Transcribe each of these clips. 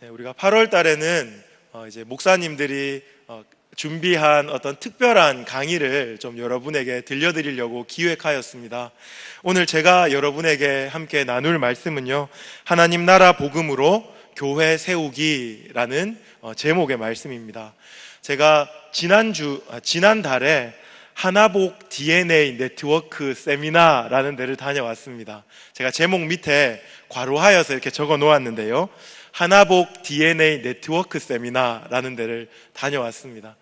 네, 우리가 8월 달에는 이제 목사님들이 준비한 어떤 특별한 강의를 좀 여러분에게 들려드리려고 기획하였습니다. 오늘 제가 여러분에게 함께 나눌 말씀은요, 하나님 나라 복음으로 교회 세우기라는 제목의 말씀입니다. 제가 지난달에 하나복 DNA 네트워크 세미나라는 데를 다녀왔습니다. 제가 제목 밑에 괄호하여서 이렇게 적어 놓았는데요, 하나복 DNA 네트워크 세미나라는 데를 다녀왔습니다.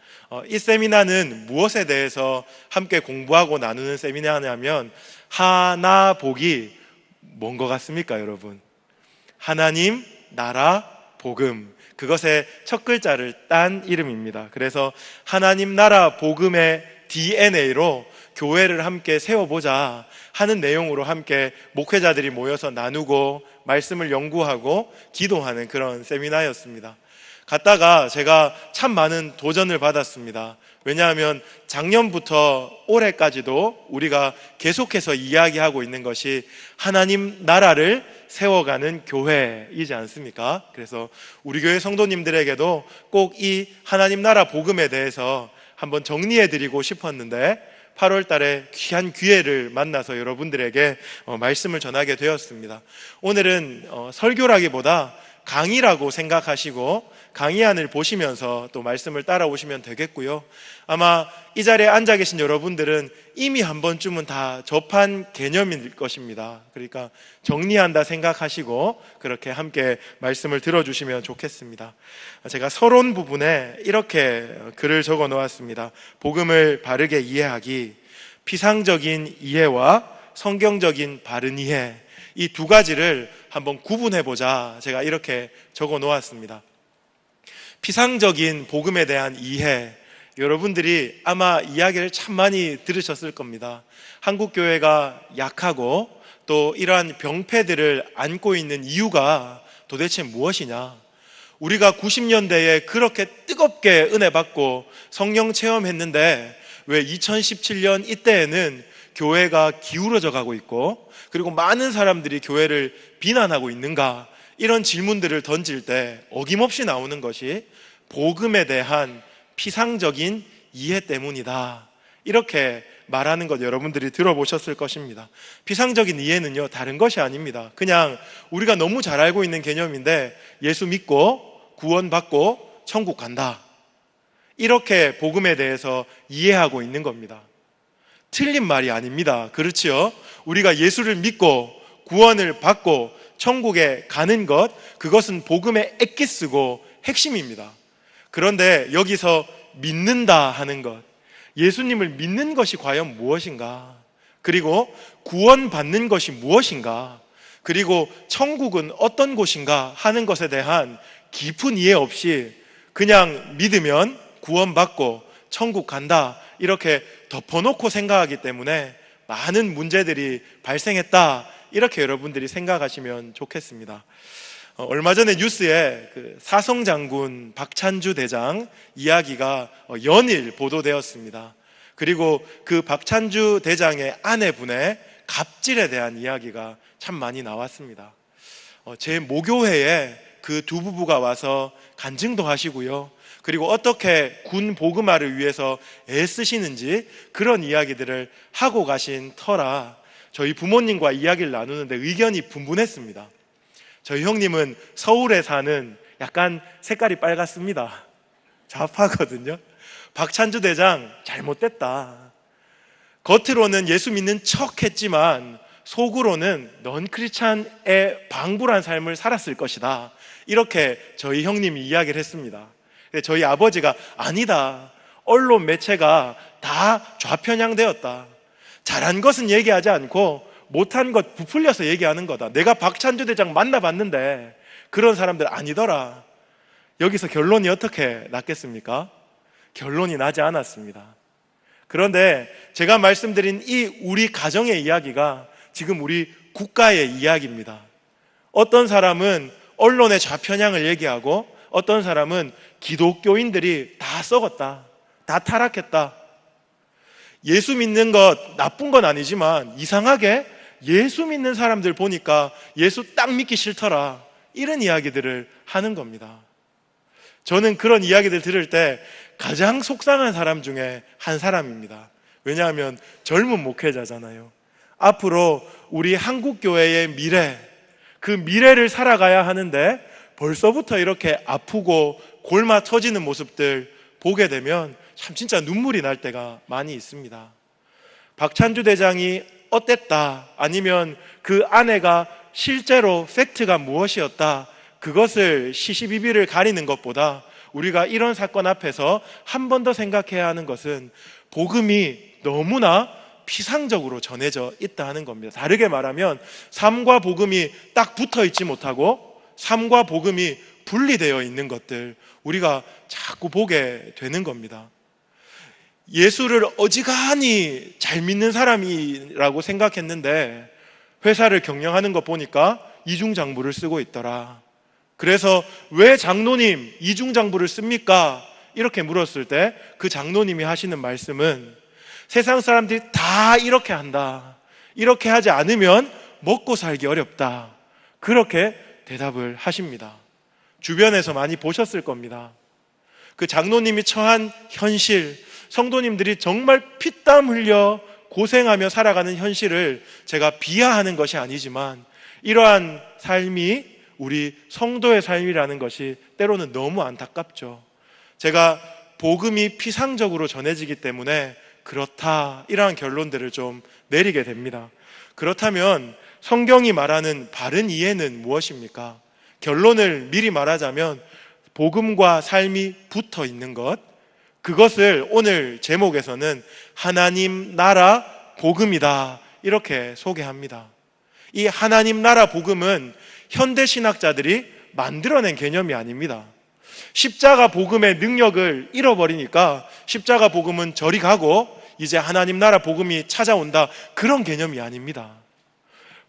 이 세미나는 무엇에 대해서 함께 공부하고 나누는 세미나냐면, 하나복이 뭔 것 같습니까, 여러분? 하나님, 나라, 복음, 그것의 첫 글자를 딴 이름입니다. 그래서 하나님 나라 복음의 DNA로 교회를 함께 세워보자 하는 내용으로 함께 목회자들이 모여서 나누고 말씀을 연구하고 기도하는 그런 세미나였습니다. 갔다가 제가 참 많은 도전을 받았습니다. 왜냐하면 작년부터 올해까지도 우리가 계속해서 이야기하고 있는 것이 하나님 나라를 세워가는 교회이지 않습니까? 그래서 우리 교회 성도님들에게도 꼭 이 하나님 나라 복음에 대해서 한번 정리해드리고 싶었는데, 8월 달에 귀한 기회를 만나서 여러분들에게 말씀을 전하게 되었습니다. 오늘은 설교라기보다 강의라고 생각하시고 강의안을 보시면서 또 말씀을 따라오시면 되겠고요. 아마 이 자리에 앉아 계신 여러분들은 이미 한 번쯤은 다 접한 개념일 것입니다. 그러니까 정리한다 생각하시고 그렇게 함께 말씀을 들어주시면 좋겠습니다. 제가 서론 부분에 이렇게 글을 적어 놓았습니다. 복음을 바르게 이해하기, 피상적인 이해와 성경적인 바른 이해, 이 두 가지를 한번 구분해보자, 제가 이렇게 적어 놓았습니다. 피상적인 복음에 대한 이해, 여러분들이 아마 이야기를 참 많이 들으셨을 겁니다. 한국 교회가 약하고 또 이러한 병폐들을 안고 있는 이유가 도대체 무엇이냐? 우리가 90년대에 그렇게 뜨겁게 은혜 받고 성령 체험했는데 왜 2017년 이때에는 교회가 기울어져 가고 있고, 그리고 많은 사람들이 교회를 비난하고 있는가? 이런 질문들을 던질 때 어김없이 나오는 것이 복음에 대한 피상적인 이해 때문이다, 이렇게 말하는 것 여러분들이 들어보셨을 것입니다. 피상적인 이해는요, 다른 것이 아닙니다. 그냥 우리가 너무 잘 알고 있는 개념인데, 예수 믿고 구원받고 천국 간다, 이렇게 복음에 대해서 이해하고 있는 겁니다. 틀린 말이 아닙니다. 그렇지요? 우리가 예수를 믿고 구원을 받고 천국에 가는 것, 그것은 복음의 엑기스고 핵심입니다. 그런데 여기서 믿는다 하는 것, 예수님을 믿는 것이 과연 무엇인가? 그리고 구원받는 것이 무엇인가? 그리고 천국은 어떤 곳인가 하는 것에 대한 깊은 이해 없이 그냥 믿으면 구원받고 천국 간다, 이렇게 덮어놓고 생각하기 때문에 많은 문제들이 발생했다, 이렇게 여러분들이 생각하시면 좋겠습니다. 얼마 전에 뉴스에 그 사성장군 박찬주 대장 이야기가 연일 보도되었습니다. 그리고 그 박찬주 대장의 아내분의 갑질에 대한 이야기가 참 많이 나왔습니다. 제 모교회에 그 두 부부가 와서 간증도 하시고요, 그리고 어떻게 군 복음화를 위해서 애쓰시는지 그런 이야기들을 하고 가신 터라 저희 부모님과 이야기를 나누는데 의견이 분분했습니다. 저희 형님은 서울에 사는, 약간 색깔이 빨갛습니다. 좌파거든요. 박찬주 대장 잘못됐다. 겉으로는 예수 믿는 척 했지만 속으로는 넌 크리스찬의 방불한 삶을 살았을 것이다, 이렇게 저희 형님이 이야기를 했습니다. 저희 아버지가 아니다, 언론 매체가 다 좌편향되었다, 잘한 것은 얘기하지 않고 못한 것 부풀려서 얘기하는 거다, 내가 박찬주 대장 만나봤는데 그런 사람들 아니더라. 여기서 결론이 어떻게 났겠습니까? 결론이 나지 않았습니다. 그런데 제가 말씀드린 이 우리 가정의 이야기가 지금 우리 국가의 이야기입니다. 어떤 사람은 언론의 좌편향을 얘기하고, 어떤 사람은 기독교인들이 다 썩었다, 다 타락했다. 예수 믿는 것 나쁜 건 아니지만 이상하게 예수 믿는 사람들 보니까 예수 딱 믿기 싫더라, 이런 이야기들을 하는 겁니다. 저는 그런 이야기들 들을 때 가장 속상한 사람 중에 한 사람입니다. 왜냐하면 젊은 목회자잖아요. 앞으로 우리 한국교회의 미래, 그 미래를 살아가야 하는데 벌써부터 이렇게 아프고 골마 터지는 모습들 보게 되면 참 진짜 눈물이 날 때가 많이 있습니다. 박찬주 대장이 어땠다, 아니면 그 아내가 실제로 팩트가 무엇이었다, 그것을 시시비비를 가리는 것보다 우리가 이런 사건 앞에서 한 번 더 생각해야 하는 것은 복음이 너무나 피상적으로 전해져 있다 하는 겁니다. 다르게 말하면 삶과 복음이 딱 붙어 있지 못하고 삶과 복음이 분리되어 있는 것들, 우리가 자꾸 보게 되는 겁니다. 예수를 어지간히 잘 믿는 사람이라고 생각했는데 회사를 경영하는 것 보니까 이중장부를 쓰고 있더라. 그래서 왜 장로님 이중장부를 씁니까? 이렇게 물었을 때 그 장로님이 하시는 말씀은 세상 사람들이 다 이렇게 한다, 이렇게 하지 않으면 먹고 살기 어렵다, 그렇게 대답을 하십니다. 주변에서 많이 보셨을 겁니다. 그 장로님이 처한 현실, 성도님들이 정말 피땀 흘려 고생하며 살아가는 현실을 제가 비하하는 것이 아니지만 이러한 삶이 우리 성도의 삶이라는 것이 때로는 너무 안타깝죠. 제가 복음이 피상적으로 전해지기 때문에 그렇다, 이러한 결론들을 좀 내리게 됩니다. 그렇다면 성경이 말하는 바른 이해는 무엇입니까? 결론을 미리 말하자면 복음과 삶이 붙어 있는 것, 그것을 오늘 제목에서는 하나님 나라 복음이다, 이렇게 소개합니다. 이 하나님 나라 복음은 현대 신학자들이 만들어낸 개념이 아닙니다. 십자가 복음의 능력을 잃어버리니까 십자가 복음은 저리 가고 이제 하나님 나라 복음이 찾아온다, 그런 개념이 아닙니다.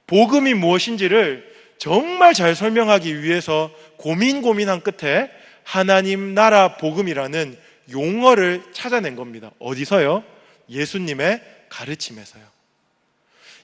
복음이 무엇인지를 정말 잘 설명하기 위해서 고민한 끝에 하나님 나라 복음이라는 용어를 찾아낸 겁니다. 어디서요? 예수님의 가르침에서요.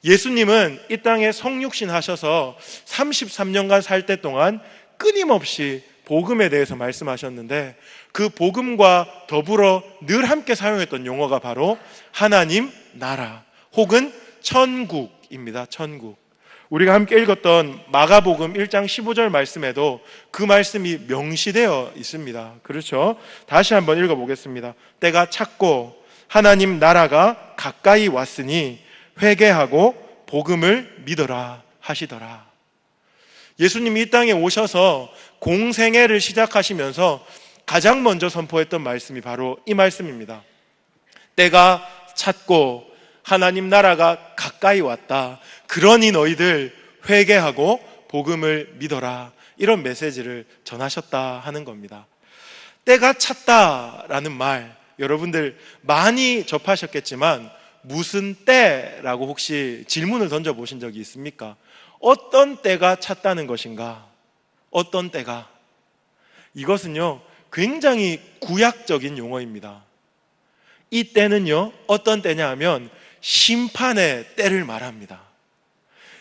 예수님은 이 땅에 성육신 하셔서 33년간 살 때 동안 끊임없이 복음에 대해서 말씀하셨는데 그 복음과 더불어 늘 함께 사용했던 용어가 바로 하나님 나라 혹은 천국입니다. 천국. 우리가 함께 읽었던 마가복음 1장 15절 말씀에도 그 말씀이 명시되어 있습니다. 그렇죠? 다시 한번 읽어보겠습니다. 때가 찼고 하나님 나라가 가까이 왔으니 회개하고 복음을 믿어라 하시더라. 예수님이 이 땅에 오셔서 공생애를 시작하시면서 가장 먼저 선포했던 말씀이 바로 이 말씀입니다. 때가 찼고 하나님 나라가 가까이 왔다. 그러니 너희들 회개하고 복음을 믿어라. 이런 메시지를 전하셨다 하는 겁니다. 때가 찼다라는 말, 여러분들 많이 접하셨겠지만 무슨 때라고 혹시 질문을 던져보신 적이 있습니까? 어떤 때가 찼다는 것인가? 어떤 때가? 이것은요, 굉장히 구약적인 용어입니다. 이 때는요, 어떤 때냐 하면 심판의 때를 말합니다.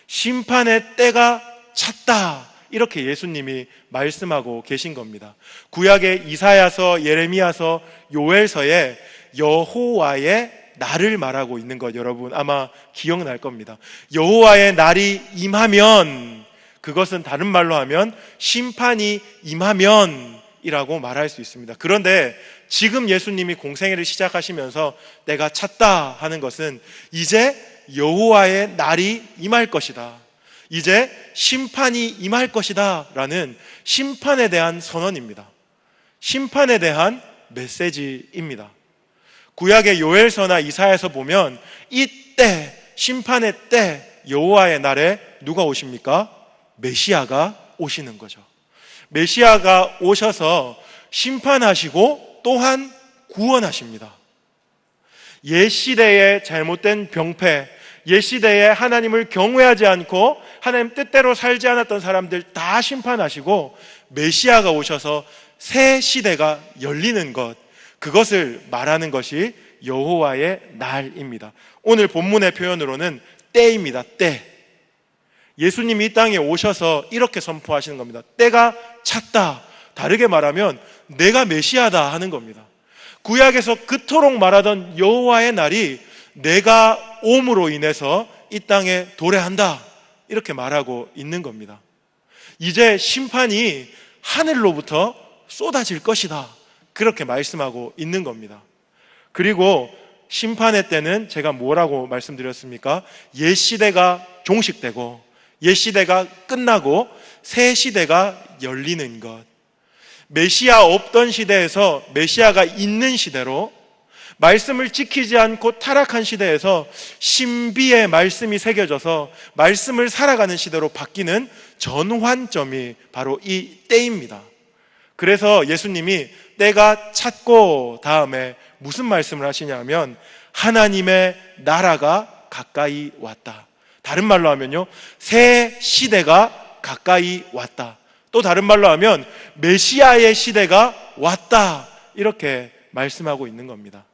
심판의 때가 찼다, 이렇게 예수님이 말씀하고 계신 겁니다. 구약의 이사야서, 예레미야서, 요엘서에 여호와의 날을 말하고 있는 것 여러분 아마 기억날 겁니다. 여호와의 날이 임하면, 그것은 다른 말로 하면 심판이 임하면 이라고 말할 수 있습니다. 그런데 지금 예수님이 공생애를 시작하시면서 때가 찼다 하는 것은 이제 여호와의 날이 임할 것이다, 이제 심판이 임할 것이다 라는 심판에 대한 선언입니다. 심판에 대한 메시지입니다. 구약의 요엘서나 이사야서 보면 이때, 심판의 때, 여호와의 날에 누가 오십니까? 메시아가 오시는 거죠. 메시아가 오셔서 심판하시고 또한 구원하십니다. 옛 시대의 잘못된 병폐, 옛 시대에 하나님을 경외하지 않고 하나님 뜻대로 살지 않았던 사람들 다 심판하시고 메시아가 오셔서 새 시대가 열리는 것, 그것을 말하는 것이 여호와의 날입니다. 오늘 본문의 표현으로는 때입니다. 때. 예수님이 이 땅에 오셔서 이렇게 선포하시는 겁니다. 때가 찼다. 다르게 말하면 내가 메시아다 하는 겁니다. 구약에서 그토록 말하던 여호와의 날이 내가 옴으로 인해서 이 땅에 도래한다, 이렇게 말하고 있는 겁니다. 이제 심판이 하늘로부터 쏟아질 것이다, 그렇게 말씀하고 있는 겁니다. 그리고 심판의 때는 제가 뭐라고 말씀드렸습니까? 옛 시대가 종식되고 옛 시대가 끝나고 새 시대가 열리는 것. 메시아 없던 시대에서 메시아가 있는 시대로, 말씀을 지키지 않고 타락한 시대에서 신비의 말씀이 새겨져서 말씀을 살아가는 시대로 바뀌는 전환점이 바로 이 때입니다. 그래서 예수님이 때가 찼고 다음에 무슨 말씀을 하시냐면 하나님의 나라가 가까이 왔다. 다른 말로 하면요, 새 시대가 가까이 왔다. 또 다른 말로 하면 메시아의 시대가 왔다, 이렇게 말씀하고 있는 겁니다.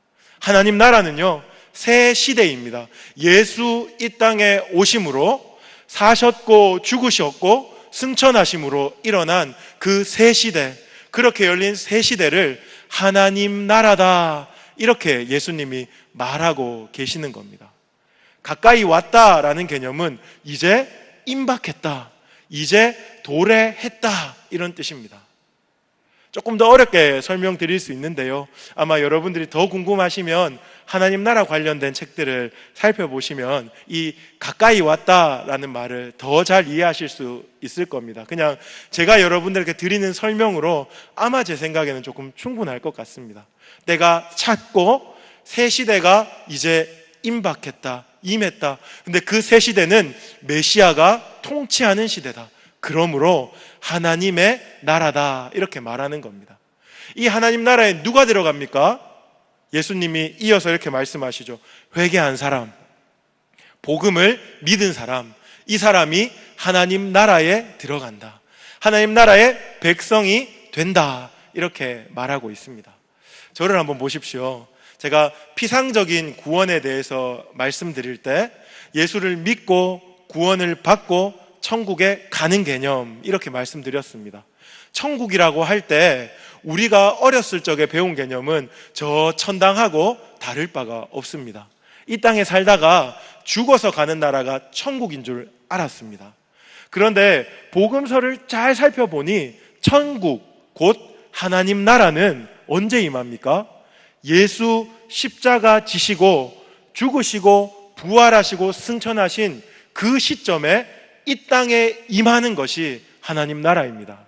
하나님 나라는요, 새 시대입니다. 예수 이 땅에 오심으로 사셨고 죽으셨고 승천하심으로 일어난 그 새 시대, 그렇게 열린 새 시대를 하나님 나라다, 이렇게 예수님이 말하고 계시는 겁니다. 가까이 왔다라는 개념은 이제 임박했다, 이제 도래했다, 이런 뜻입니다. 조금 더 어렵게 설명드릴 수 있는데요, 아마 여러분들이 더 궁금하시면 하나님 나라 관련된 책들을 살펴보시면 이 가까이 왔다라는 말을 더 잘 이해하실 수 있을 겁니다. 그냥 제가 여러분들에게 드리는 설명으로 아마 제 생각에는 조금 충분할 것 같습니다. 때가 찼고 새 시대가 이제 임박했다, 임했다. 근데 그 새 시대는 메시아가 통치하는 시대다. 그러므로 하나님의 나라다, 이렇게 말하는 겁니다. 이 하나님 나라에 누가 들어갑니까? 예수님이 이어서 이렇게 말씀하시죠. 회개한 사람, 복음을 믿은 사람, 이 사람이 하나님 나라에 들어간다, 하나님 나라의 백성이 된다, 이렇게 말하고 있습니다. 저를 한번 보십시오. 제가 피상적인 구원에 대해서 말씀드릴 때 예수를 믿고 구원을 받고 천국에 가는 개념, 이렇게 말씀드렸습니다. 천국이라고 할 때 우리가 어렸을 적에 배운 개념은 저 천당하고 다를 바가 없습니다. 이 땅에 살다가 죽어서 가는 나라가 천국인 줄 알았습니다. 그런데 복음서를 잘 살펴보니 천국, 곧 하나님 나라는 언제 임합니까? 예수 십자가 지시고 죽으시고 부활하시고 승천하신 그 시점에 이 땅에 임하는 것이 하나님 나라입니다.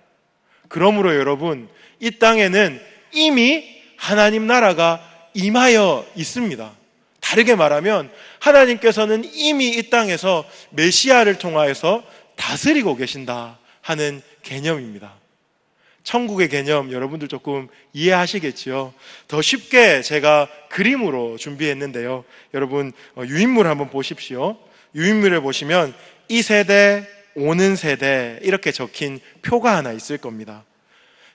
그러므로 여러분, 이 땅에는 이미 하나님 나라가 임하여 있습니다. 다르게 말하면 하나님께서는 이미 이 땅에서 메시아를 통하여서 다스리고 계신다 하는 개념입니다. 천국의 개념 여러분들 조금 이해하시겠지요? 더 쉽게 제가 그림으로 준비했는데요, 여러분 유인물 한번 보십시오. 유인물에 보시면 이 세대, 오는 세대, 이렇게 적힌 표가 하나 있을 겁니다.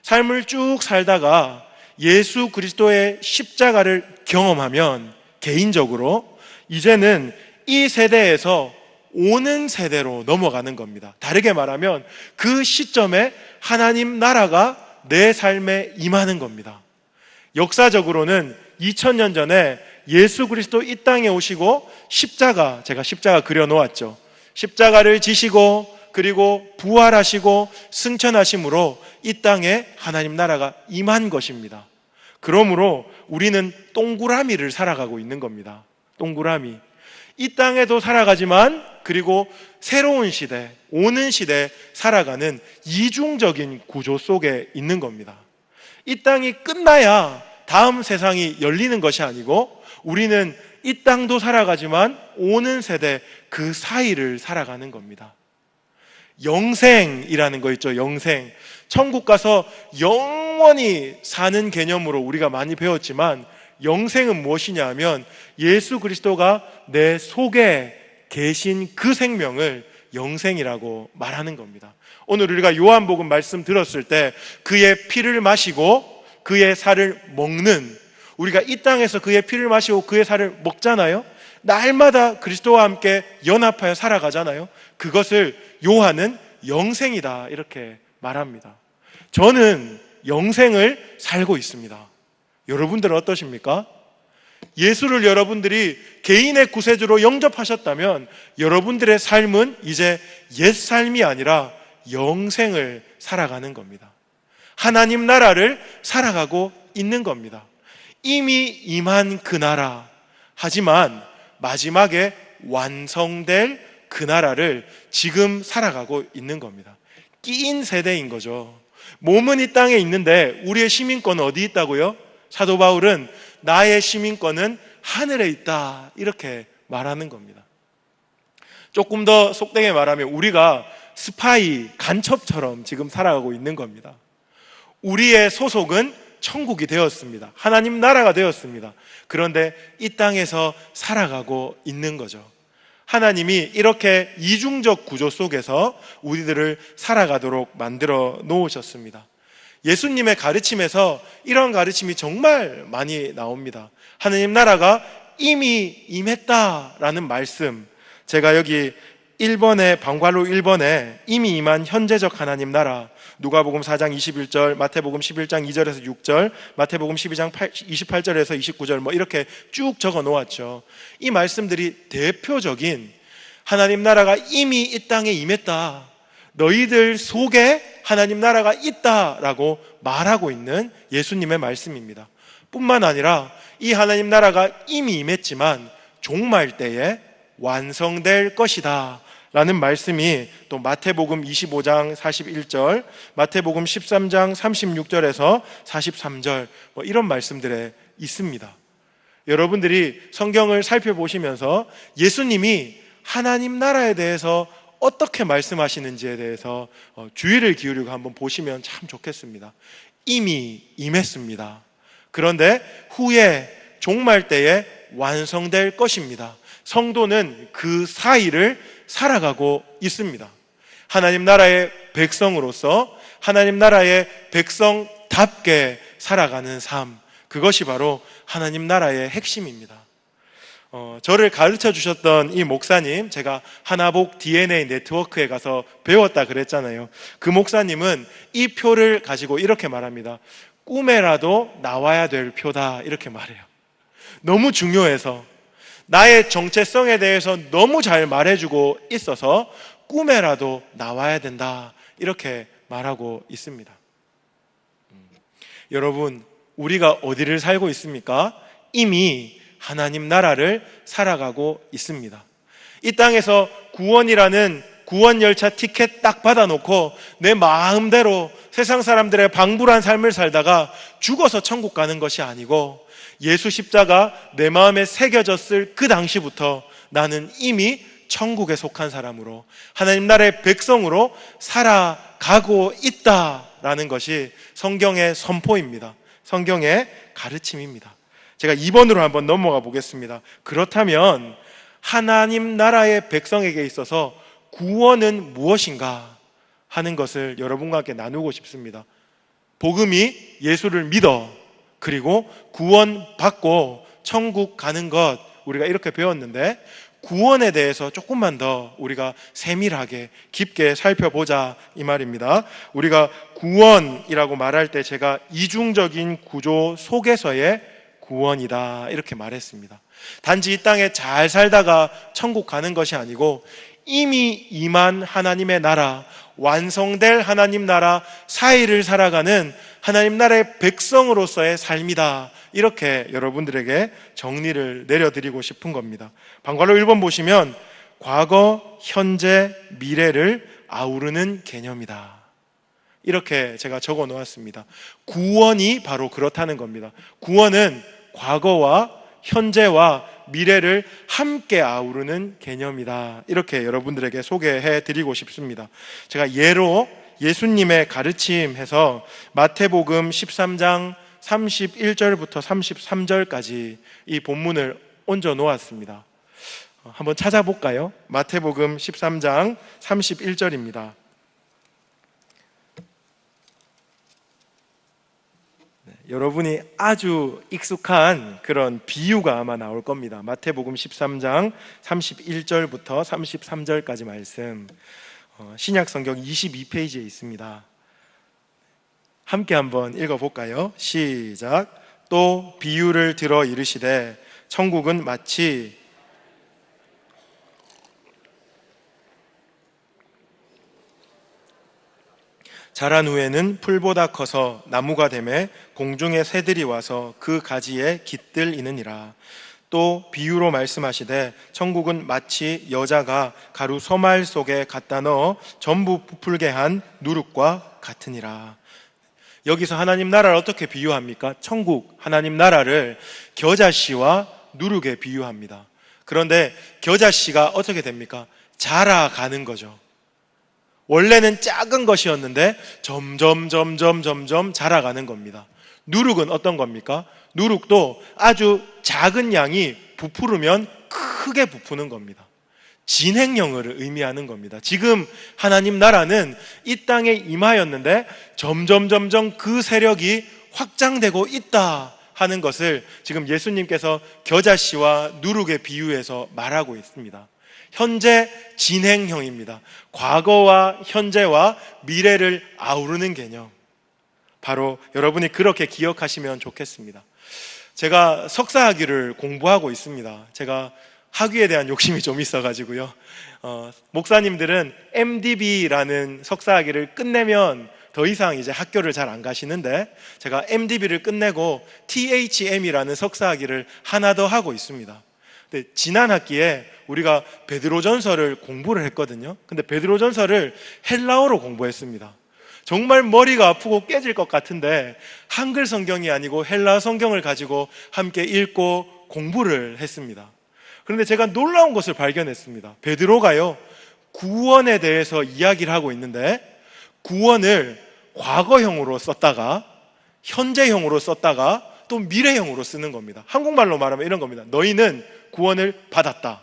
삶을 쭉 살다가 예수 그리스도의 십자가를 경험하면 개인적으로 이제는 이 세대에서 오는 세대로 넘어가는 겁니다. 다르게 말하면 그 시점에 하나님 나라가 내 삶에 임하는 겁니다. 역사적으로는 2000년 전에 예수 그리스도 이 땅에 오시고 십자가, 제가 십자가 그려놓았죠. 십자가를 지시고 그리고 부활하시고 승천하심으로 이 땅에 하나님 나라가 임한 것입니다. 그러므로 우리는 동그라미를 살아가고 있는 겁니다. 동그라미. 이 땅에도 살아가지만 그리고 새로운 시대, 오는 시대에 살아가는 이중적인 구조 속에 있는 겁니다. 이 땅이 끝나야 다음 세상이 열리는 것이 아니고 우리는 이 땅도 살아가지만 오는 세대 그 사이를 살아가는 겁니다. 영생이라는 거 있죠. 영생. 천국 가서 영원히 사는 개념으로 우리가 많이 배웠지만 영생은 무엇이냐 하면 예수 그리스도가 내 속에 계신 그 생명을 영생이라고 말하는 겁니다. 오늘 우리가 요한복음 말씀 들었을 때 그의 피를 마시고 그의 살을 먹는, 우리가 이 땅에서 그의 피를 마시고 그의 살을 먹잖아요. 날마다 그리스도와 함께 연합하여 살아가잖아요. 그것을 요한은 영생이다 이렇게 말합니다. 저는 영생을 살고 있습니다. 여러분들은 어떠십니까? 예수를 여러분들이 개인의 구세주로 영접하셨다면 여러분들의 삶은 이제 옛삶이 아니라 영생을 살아가는 겁니다. 하나님 나라를 살아가고 있는 겁니다. 이미 임한 그 나라, 하지만 마지막에 완성될 그 나라를 지금 살아가고 있는 겁니다. 끼인 세대인 거죠. 몸은 이 땅에 있는데 우리의 시민권은 어디 있다고요? 사도 바울은 나의 시민권은 하늘에 있다 이렇게 말하는 겁니다. 조금 더 속되게 말하면 우리가 스파이, 간첩처럼 지금 살아가고 있는 겁니다. 우리의 소속은 천국이 되었습니다. 하나님 나라가 되었습니다. 그런데 이 땅에서 살아가고 있는 거죠. 하나님이 이렇게 이중적 구조 속에서 우리들을 살아가도록 만들어 놓으셨습니다. 예수님의 가르침에서 이런 가르침이 정말 많이 나옵니다. 하나님 나라가 이미 임했다라는 말씀, 제가 여기 1번에 방괄호 1번에 이미 임한 현재적 하나님 나라, 누가복음 4장 21절, 마태복음 11장 2절에서 6절, 마태복음 12장 28절에서 29절 뭐 이렇게 쭉 적어 놓았죠. 이 말씀들이 대표적인 하나님 나라가 이미 이 땅에 임했다, 너희들 속에 하나님 나라가 있다라고 말하고 있는 예수님의 말씀입니다. 뿐만 아니라 이 하나님 나라가 이미 임했지만 종말 때에 완성될 것이다 라는 말씀이 또 마태복음 25장 41절, 마태복음 13장 36절에서 43절 뭐 이런 말씀들에 있습니다. 여러분들이 성경을 살펴보시면서 예수님이 하나님 나라에 대해서 어떻게 말씀하시는지에 대해서 주의를 기울이고 한번 보시면 참 좋겠습니다. 이미 임했습니다. 그런데 후에 종말 때에 완성될 것입니다. 성도는 그 사이를 살아가고 있습니다. 하나님 나라의 백성으로서 하나님 나라의 백성답게 살아가는 삶, 그것이 바로 하나님 나라의 핵심입니다. 저를 가르쳐 주셨던 이 목사님, 제가 하나복 DNA 네트워크에 가서 배웠다 그랬잖아요. 그 목사님은 이 표를 가지고 이렇게 말합니다. 꿈에라도 나와야 될 표다 이렇게 말해요. 너무 중요해서, 나의 정체성에 대해서 너무 잘 말해주고 있어서 꿈에라도 나와야 된다 이렇게 말하고 있습니다. 여러분, 우리가 어디를 살고 있습니까? 이미 하나님 나라를 살아가고 있습니다. 이 땅에서 구원이라는 구원 열차 티켓 딱 받아놓고 내 마음대로 세상 사람들의 방불한 삶을 살다가 죽어서 천국 가는 것이 아니고, 예수 십자가 내 마음에 새겨졌을 그 당시부터 나는 이미 천국에 속한 사람으로 하나님 나라의 백성으로 살아가고 있다라는 것이 성경의 선포입니다. 성경의 가르침입니다. 제가 2번으로 한번 넘어가 보겠습니다. 그렇다면 하나님 나라의 백성에게 있어서 구원은 무엇인가 하는 것을 여러분과 함께 나누고 싶습니다. 복음이 예수를 믿어, 그리고 구원받고 천국 가는 것, 우리가 이렇게 배웠는데, 구원에 대해서 조금만 더 우리가 세밀하게 깊게 살펴보자 이 말입니다. 우리가 구원이라고 말할 때 제가 이중적인 구조 속에서의 구원이다 이렇게 말했습니다. 단지 이 땅에 잘 살다가 천국 가는 것이 아니고 이미 임한 하나님의 나라, 완성될 하나님 나라 사이를 살아가는 하나님 나라의 백성으로서의 삶이다, 이렇게 여러분들에게 정리를 내려드리고 싶은 겁니다. 방괄호 1번 보시면 과거, 현재, 미래를 아우르는 개념이다, 이렇게 제가 적어 놓았습니다. 구원이 바로 그렇다는 겁니다. 구원은 과거와 현재와 미래를 함께 아우르는 개념이다, 이렇게 여러분들에게 소개해 드리고 싶습니다. 제가 예로 예수님의 가르침해서 마태복음 13장 31절부터 33절까지 이 본문을 얹어 놓았습니다. 한번 찾아볼까요? 마태복음 13장 31절입니다. 여러분이 아주 익숙한 그런 비유가 아마 나올 겁니다. 마태복음 13장 31절부터 33절까지 말씀, 신약 성경 22페이지에 있습니다. 함께 한번 읽어볼까요? 시작. 또 비유를 들어 이르시되 천국은 마치 자란 후에는 풀보다 커서 나무가 되매 공중의 새들이 와서 그 가지에 깃들이느니라. 또 비유로 말씀하시되 천국은 마치 여자가 가루 서말 속에 갖다 넣어 전부 부풀게 한 누룩과 같으니라. 여기서 하나님 나라를 어떻게 비유합니까? 천국, 하나님 나라를 겨자씨와 누룩에 비유합니다. 그런데 겨자씨가 어떻게 됩니까? 자라가는 거죠. 원래는 작은 것이었는데 점점 자라가는 겁니다. 누룩은 어떤 겁니까? 누룩도 아주 작은 양이 부풀으면 크게 부푸는 겁니다. 진행형을 의미하는 겁니다. 지금 하나님 나라는 이 땅에 임하였는데 점점 그 세력이 확장되고 있다 하는 것을 지금 예수님께서 겨자씨와 누룩의 비유에서 말하고 있습니다. 현재 진행형입니다. 과거와 현재와 미래를 아우르는 개념. 바로 여러분이 그렇게 기억하시면 좋겠습니다. 제가 석사학위를 공부하고 있습니다. 제가 학위에 대한 욕심이 좀 있어가지고요. 목사님들은 MDB라는 석사학위를 끝내면 더 이상 이제 학교를 잘 안 가시는데, 제가 MDB를 끝내고 THM이라는 석사학위를 하나 더 하고 있습니다. 근데 지난 학기에 우리가 베드로전서를 공부를 했거든요. 근데 베드로전서를 헬라어로 공부했습니다. 정말 머리가 아프고 깨질 것 같은데 한글 성경이 아니고 헬라 성경을 가지고 함께 읽고 공부를 했습니다. 그런데 제가 놀라운 것을 발견했습니다. 베드로가요, 구원에 대해서 이야기를 하고 있는데 구원을 과거형으로 썼다가 현재형으로 썼다가 또 미래형으로 쓰는 겁니다. 한국말로 말하면 이런 겁니다. 너희는 구원을 받았다.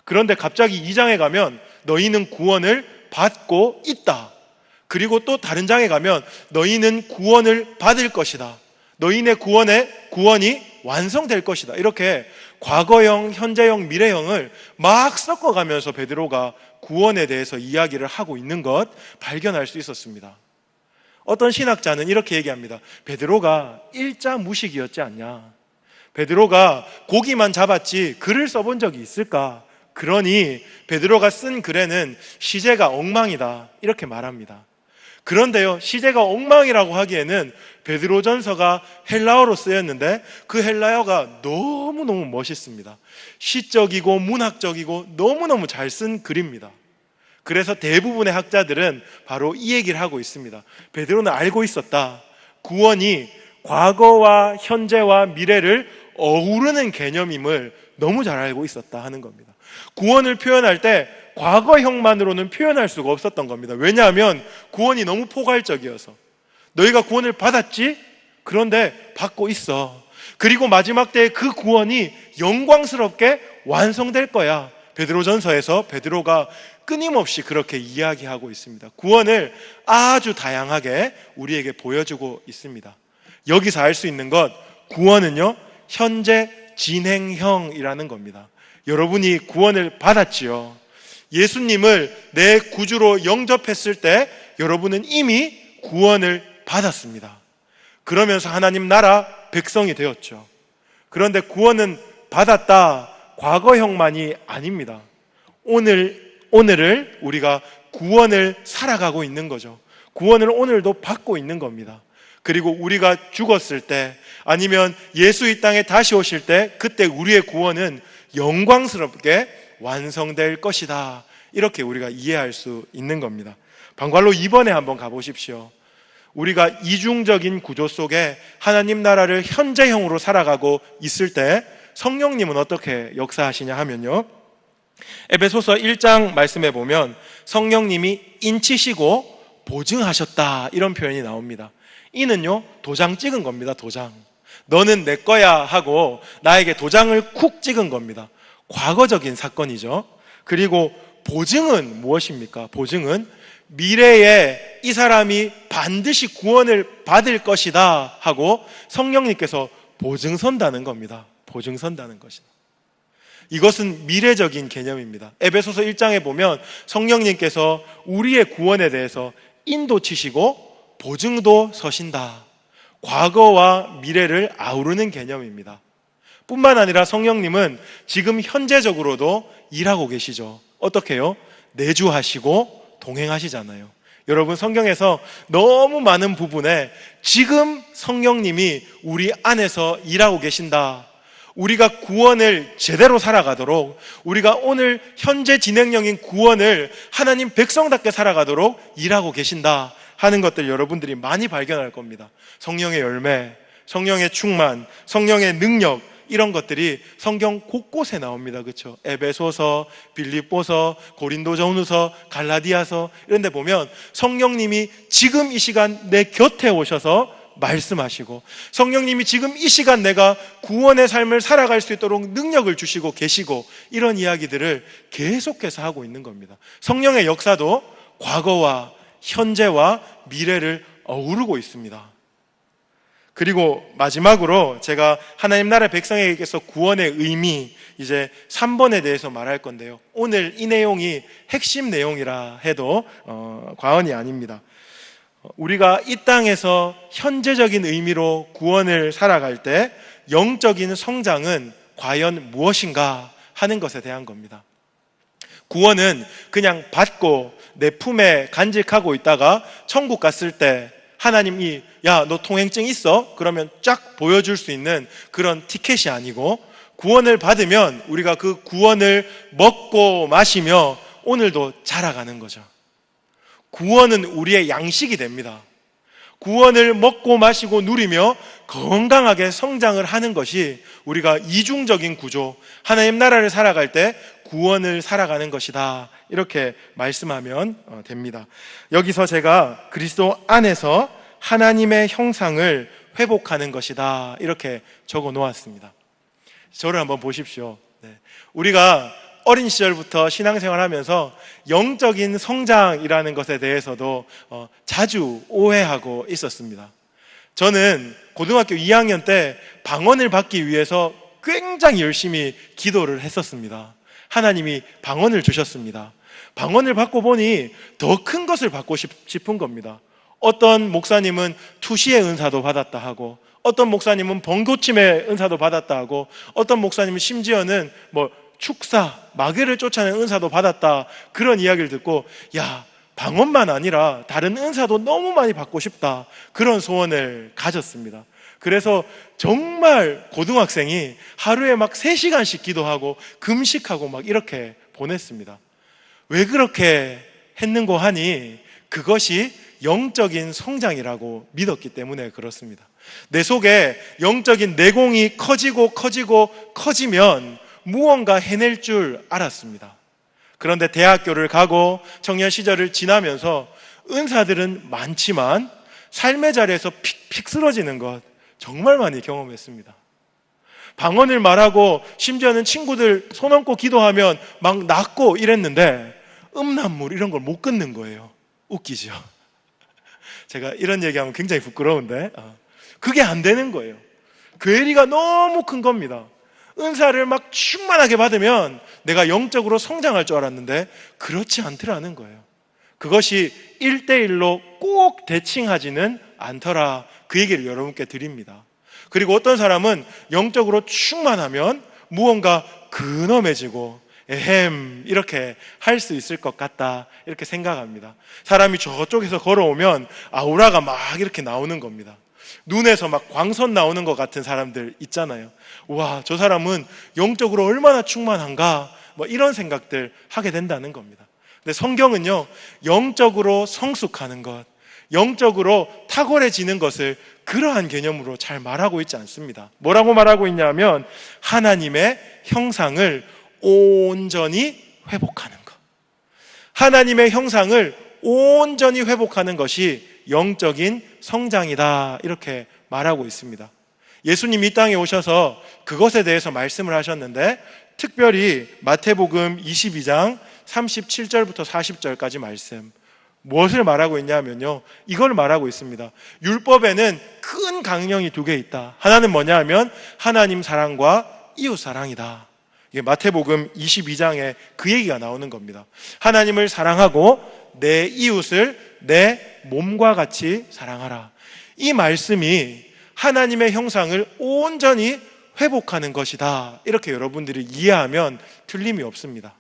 그런데 갑자기 2장에 가면 너희는 구원을 받고 있다. 그리고 또 다른 장에 가면 너희는 구원을 받을 것이다. 너희네 구원이 완성될 것이다. 이렇게 과거형, 현재형, 미래형을 막 섞어가면서 베드로가 구원에 대해서 이야기를 하고 있는 것 발견할 수 있었습니다. 어떤 신학자는 이렇게 얘기합니다. 베드로가 일자 무식이었지 않냐. 베드로가 고기만 잡았지 글을 써본 적이 있을까? 그러니 베드로가 쓴 글에는 시제가 엉망이다. 이렇게 말합니다. 그런데요, 시제가 엉망이라고 하기에는 베드로전서가 헬라어로 쓰였는데 그 헬라어가 너무너무 멋있습니다. 시적이고 문학적이고 너무너무 잘 쓴 글입니다. 그래서 대부분의 학자들은 바로 이 얘기를 하고 있습니다. 베드로는 알고 있었다. 구원이 과거와 현재와 미래를 어우르는 개념임을 너무 잘 알고 있었다 하는 겁니다. 구원을 표현할 때 과거형만으로는 표현할 수가 없었던 겁니다. 왜냐하면 구원이 너무 포괄적이어서. 너희가 구원을 받았지? 그런데 받고 있어. 그리고 마지막 때에 그 구원이 영광스럽게 완성될 거야. 베드로전서에서 베드로가 끊임없이 그렇게 이야기하고 있습니다. 구원을 아주 다양하게 우리에게 보여주고 있습니다. 여기서 알 수 있는 것, 구원은요, 현재 진행형이라는 겁니다. 여러분이 구원을 받았지요. 예수님을 내 구주로 영접했을 때 여러분은 이미 구원을 받았습니다. 그러면서 하나님 나라 백성이 되었죠. 그런데 구원은 받았다, 과거형만이 아닙니다. 오늘을 우리가 구원을 살아가고 있는 거죠. 구원을 오늘도 받고 있는 겁니다. 그리고 우리가 죽었을 때, 아니면 예수 이 땅에 다시 오실 때, 그때 우리의 구원은 영광스럽게 완성될 것이다. 이렇게 우리가 이해할 수 있는 겁니다. 방관로 2번에 한번 가보십시오. 우리가 이중적인 구조 속에 하나님 나라를 현재형으로 살아가고 있을 때 성령님은 어떻게 역사하시냐 하면요, 에베소서 1장 말씀에 보면 성령님이 인치시고 보증하셨다, 이런 표현이 나옵니다. 이는요, 도장 찍은 겁니다. 도장. 너는 내 거야 하고 나에게 도장을 쿡 찍은 겁니다. 과거적인 사건이죠. 그리고 보증은 무엇입니까? 보증은 미래에 이 사람이 반드시 구원을 받을 것이다 하고 성령님께서 보증선다는 겁니다. 보증선다는 것이다. 이것은 미래적인 개념입니다. 에베소서 1장에 보면 성령님께서 우리의 구원에 대해서 인도 치시고 보증도 서신다. 과거와 미래를 아우르는 개념입니다. 뿐만 아니라 성령님은 지금 현재적으로도 일하고 계시죠. 어떻게요? 내주하시고 동행하시잖아요. 여러분, 성경에서 너무 많은 부분에 지금 성령님이 우리 안에서 일하고 계신다. 우리가 구원을 제대로 살아가도록, 우리가 오늘 현재 진행형인 구원을 하나님 백성답게 살아가도록 일하고 계신다 하는 것들 여러분들이 많이 발견할 겁니다. 성령의 열매, 성령의 충만, 성령의 능력, 이런 것들이 성경 곳곳에 나옵니다. 그렇죠? 에베소서, 빌립보서, 고린도전후서, 갈라디아서 이런 데 보면 성령님이 지금 이 시간 내 곁에 오셔서 말씀하시고, 성령님이 지금 이 시간 내가 구원의 삶을 살아갈 수 있도록 능력을 주시고 계시고, 이런 이야기들을 계속해서 하고 있는 겁니다. 성령의 역사도 과거와 현재와 미래를 어우르고 있습니다. 그리고 마지막으로 제가 하나님 나라 백성에게서 구원의 의미, 이제 3번에 대해서 말할 건데요, 오늘 이 내용이 핵심 내용이라 해도 과언이 아닙니다. 우리가 이 땅에서 현재적인 의미로 구원을 살아갈 때 영적인 성장은 과연 무엇인가 하는 것에 대한 겁니다. 구원은 그냥 받고 내 품에 간직하고 있다가 천국 갔을 때 하나님이 야, 너 통행증 있어? 그러면 쫙 보여줄 수 있는 그런 티켓이 아니고, 구원을 받으면 우리가 그 구원을 먹고 마시며 오늘도 자라가는 거죠. 구원은 우리의 양식이 됩니다. 구원을 먹고 마시고 누리며 건강하게 성장을 하는 것이 우리가 이중적인 구조, 하나님 나라를 살아갈 때 구원을 살아가는 것이다, 이렇게 말씀하면 됩니다. 여기서 제가 그리스도 안에서 하나님의 형상을 회복하는 것이다, 이렇게 적어 놓았습니다. 저를 한번 보십시오. 우리가 어린 시절부터 신앙생활 하면서 영적인 성장이라는 것에 대해서도 자주 오해하고 있었습니다. 저는 고등학교 2학년 때 방언을 받기 위해서 굉장히 열심히 기도를 했었습니다. 하나님이 방언을 주셨습니다. 방언을 받고 보니 더 큰 것을 받고 싶은 겁니다. 어떤 목사님은 투시의 은사도 받았다 하고, 어떤 목사님은 번고침의 은사도 받았다 하고, 어떤 목사님은 심지어는 축사, 마귀를 쫓아내는 은사도 받았다, 그런 이야기를 듣고 야, 방언만 아니라 다른 은사도 너무 많이 받고 싶다, 그런 소원을 가졌습니다. 그래서 정말 고등학생이 하루에 막 3시간씩 기도하고 금식하고 막 이렇게 보냈습니다. 왜 그렇게 했는고 하니 그것이 영적인 성장이라고 믿었기 때문에 그렇습니다. 내 속에 영적인 내공이 커지면 무언가 해낼 줄 알았습니다. 그런데 대학교를 가고 청년 시절을 지나면서 은사들은 많지만 삶의 자리에서 픽픽 쓰러지는 것 정말 많이 경험했습니다. 방언을 말하고 심지어는 친구들 손 얹고 기도하면 막 낫고 이랬는데 음란물 이런 걸 못 끊는 거예요. 웃기죠? 제가 이런 얘기하면 굉장히 부끄러운데 그게 안 되는 거예요. 괴리가 너무 큰 겁니다. 은사를 막 충만하게 받으면 내가 영적으로 성장할 줄 알았는데 그렇지 않더라는 거예요. 그것이 1대1로 꼭 대칭하지는 않더라, 그 얘기를 여러분께 드립니다. 그리고 어떤 사람은 영적으로 충만하면 무언가 근엄해지고 에헴 이렇게 할 수 있을 것 같다, 이렇게 생각합니다. 사람이 저쪽에서 걸어오면 아우라가 막 이렇게 나오는 겁니다. 눈에서 막 광선 나오는 것 같은 사람들 있잖아요. 와, 저 사람은 영적으로 얼마나 충만한가, 이런 생각들 하게 된다는 겁니다. 근데 성경은요, 영적으로 성숙하는 것, 영적으로 탁월해지는 것을 그러한 개념으로 잘 말하고 있지 않습니다. 뭐라고 말하고 있냐면 하나님의 형상을 온전히 회복하는 것, 하나님의 형상을 온전히 회복하는 것이 영적인 성장이다, 이렇게 말하고 있습니다. 예수님이 이 땅에 오셔서 그것에 대해서 말씀을 하셨는데, 특별히 마태복음 22장 37절부터 40절까지 말씀, 무엇을 말하고 있냐면요, 이걸 말하고 있습니다. 율법에는 큰 강령이 두 개 있다. 하나는 뭐냐 하면 하나님 사랑과 이웃 사랑이다. 이게 마태복음 22장에 그 얘기가 나오는 겁니다. 하나님을 사랑하고 내 이웃을 내 몸과 같이 사랑하라. 이 말씀이 하나님의 형상을 온전히 회복하는 것이다. 이렇게 여러분들이 이해하면 틀림이 없습니다.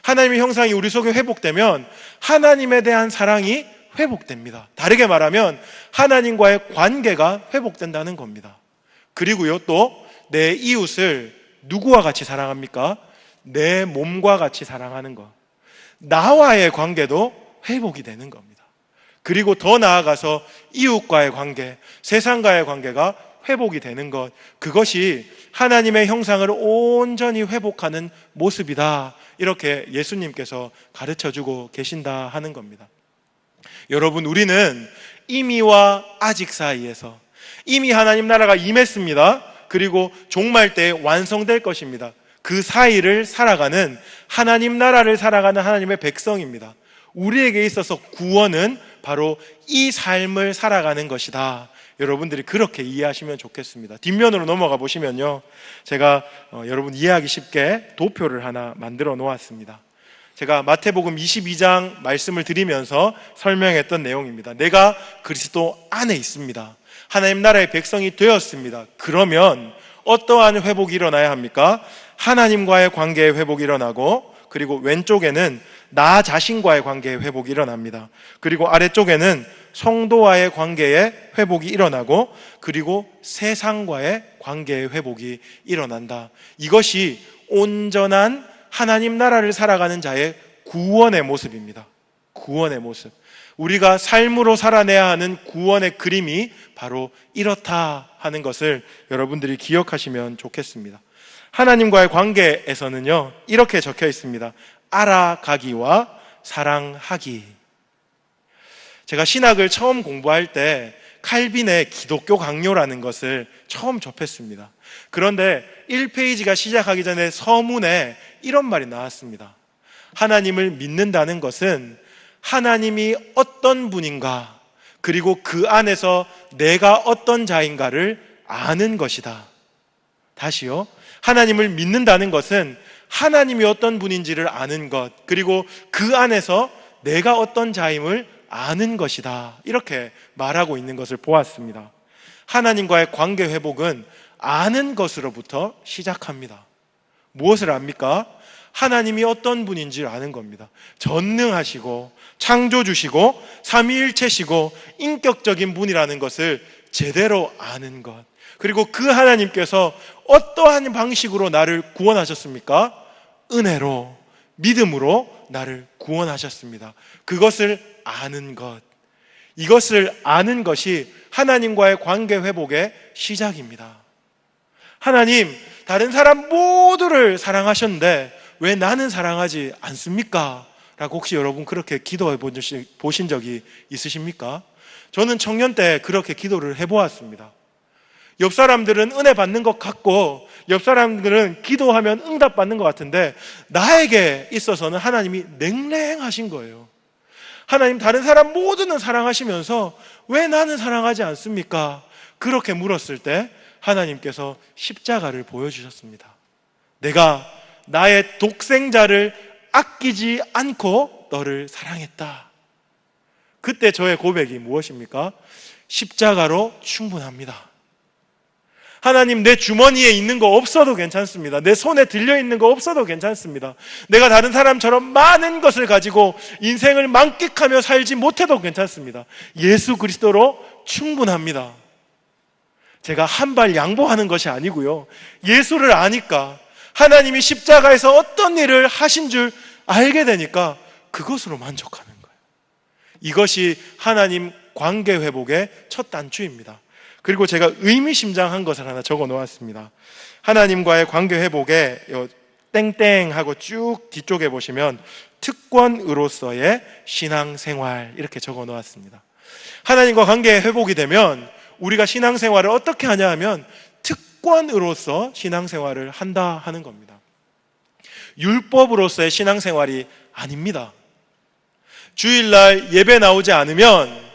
하나님의 형상이 우리 속에 회복되면 하나님에 대한 사랑이 회복됩니다. 다르게 말하면 하나님과의 관계가 회복된다는 겁니다. 그리고요, 또 내 이웃을 누구와 같이 사랑합니까? 내 몸과 같이 사랑하는 것. 나와의 관계도 회복이 되는 겁니다. 그리고 더 나아가서 이웃과의 관계, 세상과의 관계가 회복이 되는 것, 그것이 하나님의 형상을 온전히 회복하는 모습이다. 이렇게 예수님께서 가르쳐주고 계신다 하는 겁니다. 여러분, 우리는 이미와 아직 사이에서, 이미 하나님 나라가 임했습니다. 그리고 종말 때 완성될 것입니다. 그 사이를 살아가는, 하나님 나라를 살아가는 하나님의 백성입니다. 우리에게 있어서 구원은 바로 이 삶을 살아가는 것이다. 여러분들이 그렇게 이해하시면 좋겠습니다. 뒷면으로 넘어가 보시면요, 제가 여러분 이해하기 쉽게 도표를 하나 만들어 놓았습니다. 제가 마태복음 22장 말씀을 드리면서 설명했던 내용입니다. 내가 그리스도 안에 있습니다. 하나님 나라의 백성이 되었습니다. 그러면 어떠한 회복이 일어나야 합니까? 하나님과의 관계의 회복이 일어나고, 그리고 왼쪽에는 나 자신과의 관계의 회복이 일어납니다. 그리고 아래쪽에는 성도와의 관계의 회복이 일어나고, 그리고 세상과의 관계의 회복이 일어난다. 이것이 온전한 하나님 나라를 살아가는 자의 구원의 모습입니다. 구원의 모습. 우리가 삶으로 살아내야 하는 구원의 그림이 바로 이렇다 하는 것을 여러분들이 기억하시면 좋겠습니다. 하나님과의 관계에서는요, 이렇게 적혀 있습니다. 알아가기와 사랑하기. 제가 신학을 처음 공부할 때 칼빈의 기독교 강요라는 것을 처음 접했습니다. 그런데 1페이지가 시작하기 전에 서문에 이런 말이 나왔습니다. 하나님을 믿는다는 것은 하나님이 어떤 분인가, 그리고 그 안에서 내가 어떤 자인가를 아는 것이다. 다시요. 하나님을 믿는다는 것은 하나님이 어떤 분인지를 아는 것, 그리고 그 안에서 내가 어떤 자임을 아는 것이다. 이렇게 말하고 있는 것을 보았습니다. 하나님과의 관계 회복은 아는 것으로부터 시작합니다. 무엇을 압니까? 하나님이 어떤 분인지를 아는 겁니다. 전능하시고 창조주시고 삼위일체시고 인격적인 분이라는 것을 제대로 아는 것, 그리고 그 하나님께서 어떠한 방식으로 나를 구원하셨습니까? 은혜로, 믿음으로 나를 구원하셨습니다. 그것을 아는 것, 이것을 아는 것이 하나님과의 관계 회복의 시작입니다. 하나님, 다른 사람 모두를 사랑하셨는데 왜 나는 사랑하지 않습니까? 라고 혹시 여러분 그렇게 기도해 보신 적이 있으십니까? 저는 청년 때 그렇게 기도를 해보았습니다. 옆 사람들은 은혜 받는 것 같고, 옆 사람들은 기도하면 응답 받는 것 같은데, 나에게 있어서는 하나님이 냉랭하신 거예요. 하나님, 다른 사람 모두는 사랑하시면서 왜 나는 사랑하지 않습니까? 그렇게 물었을 때 하나님께서 십자가를 보여주셨습니다. 내가 나의 독생자를 아끼지 않고 너를 사랑했다. 그때 저의 고백이 무엇입니까? 십자가로 충분합니다. 하나님, 내 주머니에 있는 거 없어도 괜찮습니다. 내 손에 들려있는 거 없어도 괜찮습니다. 내가 다른 사람처럼 많은 것을 가지고 인생을 만끽하며 살지 못해도 괜찮습니다. 예수 그리스도로 충분합니다. 제가 한 발 양보하는 것이 아니고요, 예수를 아니까, 하나님이 십자가에서 어떤 일을 하신 줄 알게 되니까 그것으로 만족하는 거예요. 이것이 하나님 관계 회복의 첫 단추입니다. 그리고 제가 의미심장한 것을 하나 적어 놓았습니다. 하나님과의 관계 회복에 땡땡하고 쭉 뒤쪽에 보시면 특권으로서의 신앙생활, 이렇게 적어 놓았습니다. 하나님과 관계 회복이 되면 우리가 신앙생활을 어떻게 하냐 하면 특권으로서 신앙생활을 한다 하는 겁니다. 율법으로서의 신앙생활이 아닙니다. 주일날 예배 나오지 않으면,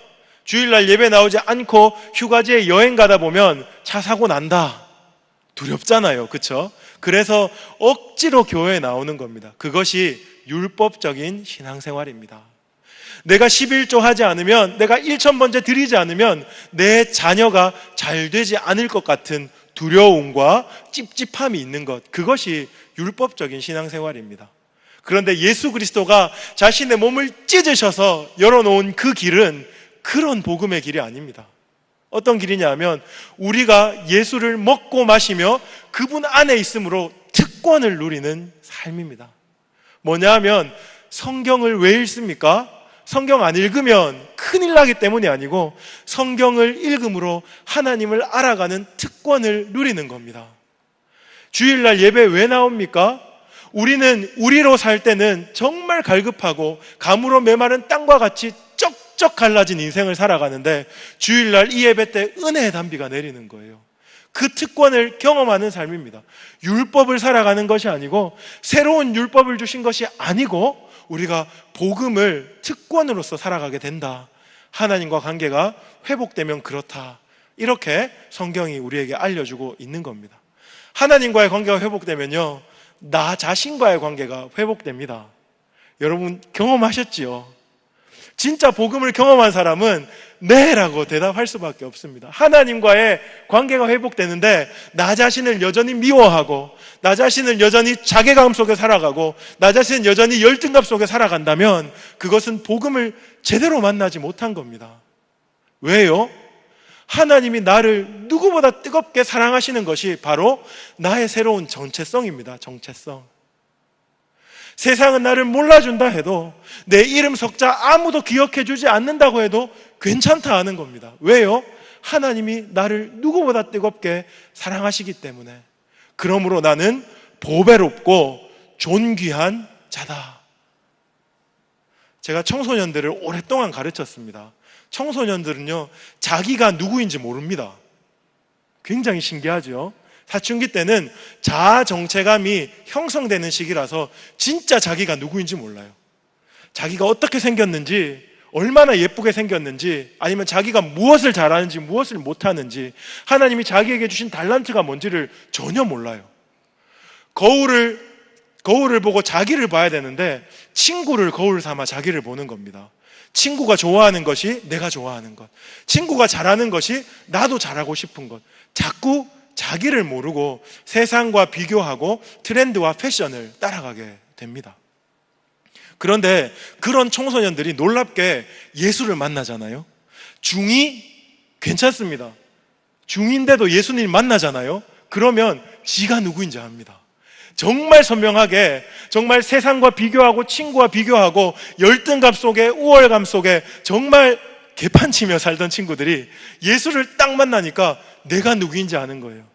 주일날 예배 나오지 않고 휴가지에 여행 가다 보면 차 사고 난다. 두렵잖아요. 그렇죠? 그래서 억지로 교회에 나오는 겁니다. 그것이 율법적인 신앙생활입니다. 내가 11조 하지 않으면, 내가 1,000번째 드리지 않으면 내 자녀가 잘 되지 않을 것 같은 두려움과 찝찝함이 있는 것, 그것이 율법적인 신앙생활입니다. 그런데 예수 그리스도가 자신의 몸을 찢으셔서 열어놓은 그 길은 그런 복음의 길이 아닙니다. 어떤 길이냐 하면, 우리가 예수를 먹고 마시며 그분 안에 있음으로 특권을 누리는 삶입니다. 뭐냐 하면, 성경을 왜 읽습니까? 성경 안 읽으면 큰일 나기 때문이 아니고, 성경을 읽음으로 하나님을 알아가는 특권을 누리는 겁니다. 주일날 예배 왜 나옵니까? 우리는 우리로 살 때는 정말 갈급하고 가무로 메마른 땅과 같이 쩍쩍 갈라진 인생을 살아가는데, 주일날 이 예배 때 은혜의 단비가 내리는 거예요. 그 특권을 경험하는 삶입니다. 율법을 살아가는 것이 아니고, 새로운 율법을 주신 것이 아니고, 우리가 복음을 특권으로서 살아가게 된다. 하나님과 관계가 회복되면 그렇다. 이렇게 성경이 우리에게 알려주고 있는 겁니다. 하나님과의 관계가 회복되면요, 나 자신과의 관계가 회복됩니다. 여러분 경험하셨지요? 진짜 복음을 경험한 사람은 네 라고 대답할 수밖에 없습니다. 하나님과의 관계가 회복되는데 나 자신을 여전히 미워하고, 나 자신을 여전히 자괴감 속에 살아가고, 나 자신은 여전히 열등감 속에 살아간다면 그것은 복음을 제대로 만나지 못한 겁니다. 왜요? 하나님이 나를 누구보다 뜨겁게 사랑하시는 것이 바로 나의 새로운 정체성입니다. 정체성. 세상은 나를 몰라준다 해도, 내 이름 석자 아무도 기억해주지 않는다고 해도 괜찮다 하는 겁니다. 왜요? 하나님이 나를 누구보다 뜨겁게 사랑하시기 때문에. 그러므로 나는 보배롭고 존귀한 자다. 제가 청소년들을 오랫동안 가르쳤습니다. 청소년들은요, 자기가 누구인지 모릅니다. 굉장히 신기하죠? 사춘기 때는 자아 정체감이 형성되는 시기라서 진짜 자기가 누구인지 몰라요. 자기가 어떻게 생겼는지, 얼마나 예쁘게 생겼는지, 아니면 자기가 무엇을 잘하는지 무엇을 못하는지, 하나님이 자기에게 주신 달란트가 뭔지를 전혀 몰라요. 거울을 보고 자기를 봐야 되는데 친구를 거울 삼아 자기를 보는 겁니다. 친구가 좋아하는 것이 내가 좋아하는 것, 친구가 잘하는 것이 나도 잘하고 싶은 것, 자꾸 자기를 모르고 세상과 비교하고 트렌드와 패션을 따라가게 됩니다. 그런데 그런 청소년들이 놀랍게 예수를 만나잖아요. 중2 괜찮습니다. 중2인데도 예수님 만나잖아요. 그러면 지가 누구인지 압니다. 정말 선명하게, 정말 세상과 비교하고 친구와 비교하고 열등감 속에, 우월감 속에 정말 개판치며 살던 친구들이 예수를 딱 만나니까 내가 누구인지 아는 거예요.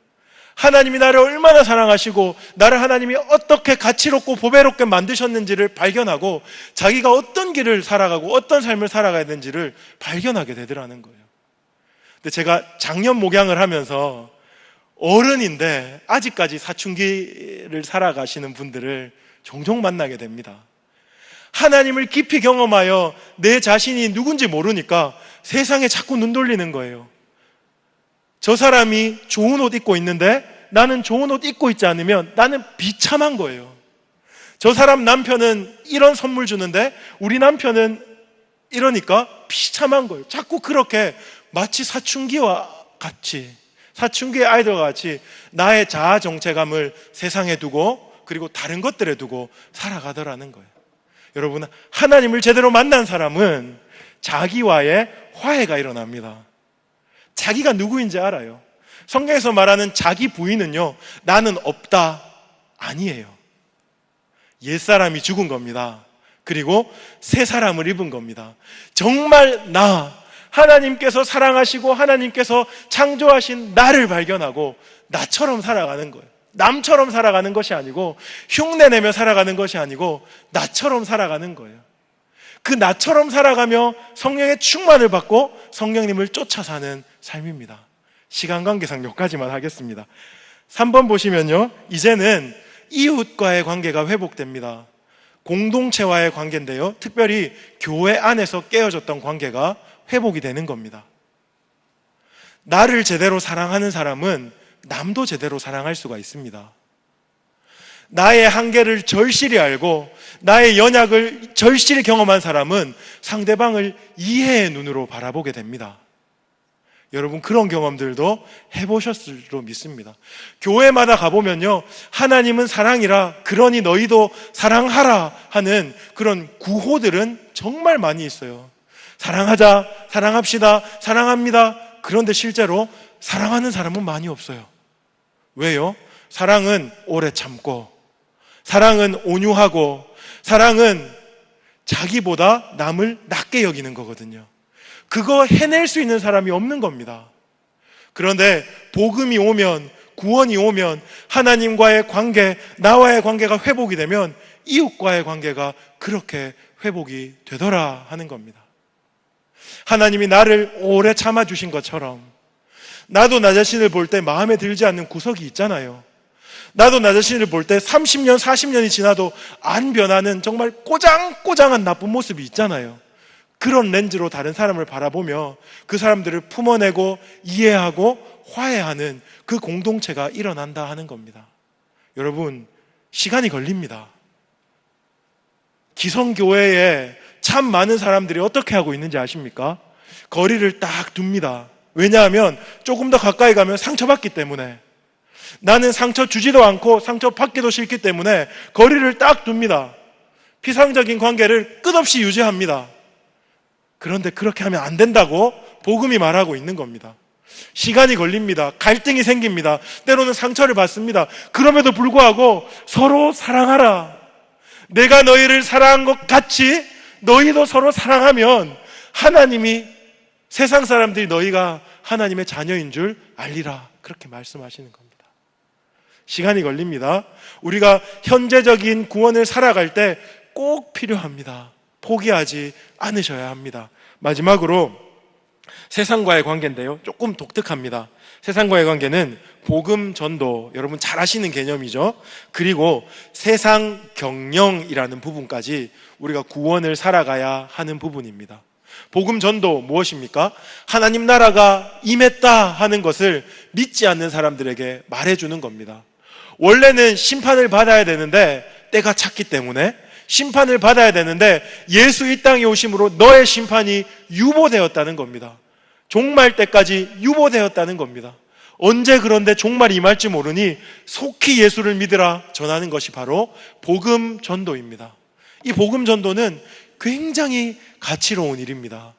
하나님이 나를 얼마나 사랑하시고 나를 하나님이 어떻게 가치롭고 보배롭게 만드셨는지를 발견하고, 자기가 어떤 길을 살아가고 어떤 삶을 살아가야 되는지를 발견하게 되더라는 거예요. 근데 제가 작년 목양을 하면서 어른인데 아직까지 사춘기를 살아가시는 분들을 종종 만나게 됩니다. 하나님을 깊이 경험하여 내 자신이 누군지 모르니까 세상에 자꾸 눈 돌리는 거예요. 저 사람이 좋은 옷 입고 있는데 나는 좋은 옷 입고 있지 않으면 나는 비참한 거예요. 저 사람 남편은 이런 선물 주는데 우리 남편은 이러니까 비참한 거예요. 자꾸 그렇게 마치 사춘기와 같이, 사춘기의 아이들과 같이 나의 자아 정체감을 세상에 두고, 그리고 다른 것들에 두고 살아가더라는 거예요. 여러분, 하나님을 제대로 만난 사람은 자기와의 화해가 일어납니다. 자기가 누구인지 알아요. 성경에서 말하는 자기 부인은요, 나는 없다 아니에요. 옛사람이 죽은 겁니다. 그리고 새 사람을 입은 겁니다. 정말 하나님께서 사랑하시고 하나님께서 창조하신 나를 발견하고 나처럼 살아가는 거예요. 남처럼 살아가는 것이 아니고, 흉내내며 살아가는 것이 아니고 나처럼 살아가는 거예요. 그 나처럼 살아가며 성령의 충만을 받고 성령님을 쫓아 사는 삶입니다. 시간 관계상 여기까지만 하겠습니다. 3번 보시면요, 이제는 이웃과의 관계가 회복됩니다. 공동체와의 관계인데요, 특별히 교회 안에서 깨어졌던 관계가 회복이 되는 겁니다. 나를 제대로 사랑하는 사람은 남도 제대로 사랑할 수가 있습니다. 나의 한계를 절실히 알고 나의 연약을 절실히 경험한 사람은 상대방을 이해의 눈으로 바라보게 됩니다. 여러분, 그런 경험들도 해보셨을 줄 믿습니다. 교회마다 가보면요, 하나님은 사랑이라 그러니 너희도 사랑하라 하는 그런 구호들은 정말 많이 있어요. 사랑하자, 사랑합시다, 사랑합니다. 그런데 실제로 사랑하는 사람은 많이 없어요. 왜요? 사랑은 오래 참고, 사랑은 온유하고, 사랑은 자기보다 남을 낮게 여기는 거거든요. 그거 해낼 수 있는 사람이 없는 겁니다. 그런데 복음이 오면, 구원이 오면, 하나님과의 관계, 나와의 관계가 회복이 되면 이웃과의 관계가 그렇게 회복이 되더라 하는 겁니다. 하나님이 나를 오래 참아주신 것처럼 나도 나 자신을 볼 때 마음에 들지 않는 구석이 있잖아요. 나도 나 자신을 볼 때 30년, 40년이 지나도 안 변하는 정말 꼬장꼬장한 나쁜 모습이 있잖아요. 그런 렌즈로 다른 사람을 바라보며 그 사람들을 품어내고 이해하고 화해하는 그 공동체가 일어난다 하는 겁니다. 여러분, 시간이 걸립니다. 기성교회에 참 많은 사람들이 어떻게 하고 있는지 아십니까? 거리를 딱 둡니다. 왜냐하면 조금 더 가까이 가면 상처받기 때문에, 나는 상처 주지도 않고 상처 받기도 싫기 때문에 거리를 딱 둡니다. 피상적인 관계를 끝없이 유지합니다. 그런데 그렇게 하면 안 된다고 복음이 말하고 있는 겁니다. 시간이 걸립니다. 갈등이 생깁니다. 때로는 상처를 받습니다. 그럼에도 불구하고 서로 사랑하라. 내가 너희를 사랑한 것 같이 너희도 서로 사랑하면 하나님이, 세상 사람들이 너희가 하나님의 자녀인 줄 알리라, 그렇게 말씀하시는 겁니다. 시간이 걸립니다. 우리가 현재적인 구원을 살아갈 때 꼭 필요합니다. 포기하지 않으셔야 합니다. 마지막으로 세상과의 관계인데요, 조금 독특합니다. 세상과의 관계는 복음 전도, 여러분 잘 아시는 개념이죠. 그리고 세상 경영이라는 부분까지 우리가 구원을 살아가야 하는 부분입니다. 복음 전도 무엇입니까? 하나님 나라가 임했다 하는 것을 믿지 않는 사람들에게 말해주는 겁니다. 원래는 심판을 받아야 되는데 때가 찼기 때문에, 심판을 받아야 되는데 예수 이 땅에 오심으로 너의 심판이 유보되었다는 겁니다. 종말 때까지 유보되었다는 겁니다. 언제 그런데 종말이 임할지 모르니 속히 예수를 믿으라 전하는 것이 바로 복음 전도입니다. 이 복음 전도는 굉장히 가치로운 일입니다.